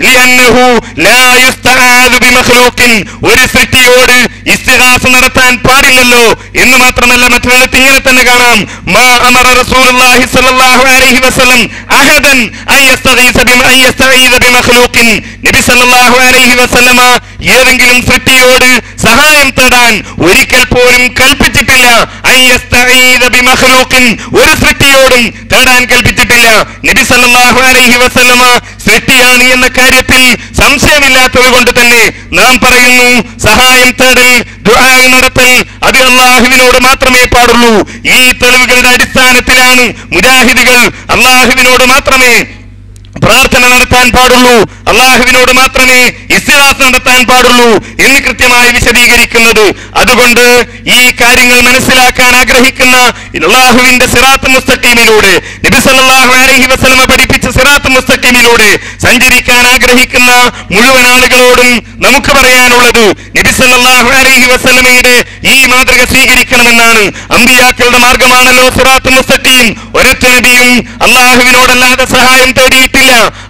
ലിഅന്നഹു ലാ യുസ്തആദു ബിമഖ്ലൂഖിൻ, ഒരു സൃഷ്ടിയോട് ഇസ്തിഗാസ നടത്താൻ പാടില്ലല്ലോ എന്ന് മാത്രമല്ല മറ്റൊരിടത്ത് ഇങ്ങനെ തന്നെ കാണാം, മാ അമറ റസൂലുള്ളാഹി സ്വല്ലല്ലാഹു അലൈഹി വസല്ലം അഹദൻ അൻ യസ്തഈദ ബിമഖ്ലൂഖിൻ, നബി സല്ലല്ലാഹു അലൈഹി വസല്ലമ ഏതെങ്കിലും സൃഷ്ടിയോട് സഹായം തേടാൻ ഒരിക്കൽ പോലും കൽപ്പിച്ചിട്ടില്ല. അൻ യസ്തഈദ ബിമഖ്ലൂഖിൻ, ഒരു സൃഷ്ടിയോടും തേടാൻ കൽപ്പിച്ചിട്ടില്ല. നബി സല്ലല്ലാഹു അലൈഹി വസല്ലമ സൃഷ്ടിയാണ് എന്ന കാര്യത്തിൽ സംശയമില്ലാത്തത് കൊണ്ട് തന്നെ നാം പറയുന്നു, സഹായം തേടൽ, ദുആ നടത്തൽ അത് അല്ലാഹുവിനോട് മാത്രമേ പാടുള്ളൂ. ഈ തെളിവുകളുടെ അടിസ്ഥാനത്തിലാണ് മുജാഹിദുകൾ അല്ലാഹുവിനോട് മാത്രമേ പ്രാർത്ഥന നടത്താൻ പാടുള്ളൂ, അല്ലാഹുവിനോട് മാത്രമേ ഇസ്തിഗാസ നടത്താൻ പാടുള്ളൂ എന്ന് കൃത്യമായി വിശദീകരിക്കുന്നത്. അതുകൊണ്ട് ഈ കാര്യങ്ങൾ മനസ്സിലാക്കാൻ ആഗ്രഹിക്കുന്ന അല്ലാഹുവിന്റെ സിറാത്ത് മുസ്തഖീമിലൂടെ, നബി സല്ലല്ലാഹു അലൈഹി വസല്ലമ പഠിപ്പിച്ച സിറാത്ത് മുസ്തഖീമിലൂടെ സഞ്ചരിക്കാൻ ആഗ്രഹിക്കുന്ന മുഴുവൻ ആളുകളോടും നമുക്ക് പറയാനുള്ളത്, നബി സല്ലല്ലാഹു അലൈഹി വസല്ലമയുടെ ഈ മാതൃക സ്വീകരിക്കണമെന്നാണ്. അമ്പിയാക്കളുടെ മാർഗമാണല്ലോ സിറാത്ത് മുസ്തഖീം. ഒരൊറ്റ നബിയും അല്ലാഹുവിനോടല്ലാതെ സഹായം തേടിയിട്ടില്ല.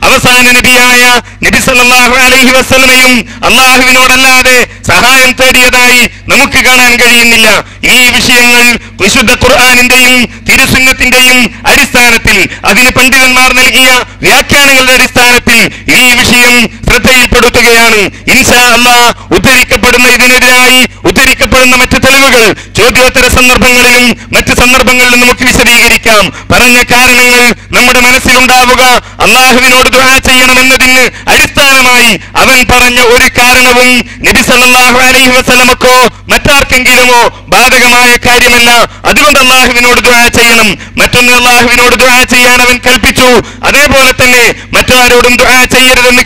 അവസാന നബിയായ നബി സല്ലല്ലാഹു അലൈഹി വസല്ലമയും അല്ലാഹുവിനോടല്ലാതെ സഹായം തേടിയതായി നമുക്ക് കാണാൻ കഴിയുന്നില്ല. ഈ വിഷയങ്ങൾ വിശുദ്ധ ഖുർആനിന്റെയും തിരുസുന്നത്തിന്റെയും അടിസ്ഥാനത്തിൽ, അതിന് പണ്ഡിതന്മാർ നൽകിയ വ്യാഖ്യാനങ്ങളുടെ അടിസ്ഥാനത്തിൽ ഈ വിഷയം ശ്രദ്ധയിൽപ്പെടുത്തുകയാണ്. ഇൻഷാ അല്ലാഹ് ഉദ്ധരിക്കപ്പെടുന്ന ഇതിനെതിരായി ഉദ്ധരിക്കപ്പെടുന്ന മറ്റു തെളിവുകൾ ചോദ്യോത്തര സന്ദർഭങ്ങളിലും മറ്റു സന്ദർഭങ്ങളിലും നമുക്ക് വിശദീകരിക്കാം. പറഞ്ഞ കാരണങ്ങൾ നമ്മുടെ മനസ്സിലുണ്ടാവുക, അല്ലാഹുവിനോട് ദുആ ചെയ്യണമെന്നതിന് അടിസ്ഥാനമായി അവൻ പറഞ്ഞ ഒരു കാരണവും നബി സല്ലല്ലാഹു അലൈഹി വസല്ലമക്കോ മറ്റാർക്കെങ്കിലുമോ ബാധകമായ കാര്യമല്ല. അതുകൊണ്ട് അല്ലാഹുവിനോട് ദുആ ചെയ്യണം. മറ്റൊന്ന്, അല്ലാഹുവിനോട് ദുആ ചെയ്യാൻ അവൻ കൽപ്പിച്ചു, അതേപോലെ തന്നെ മറ്റാരോടും ദുആ ചെയ്യരുതെന്ന്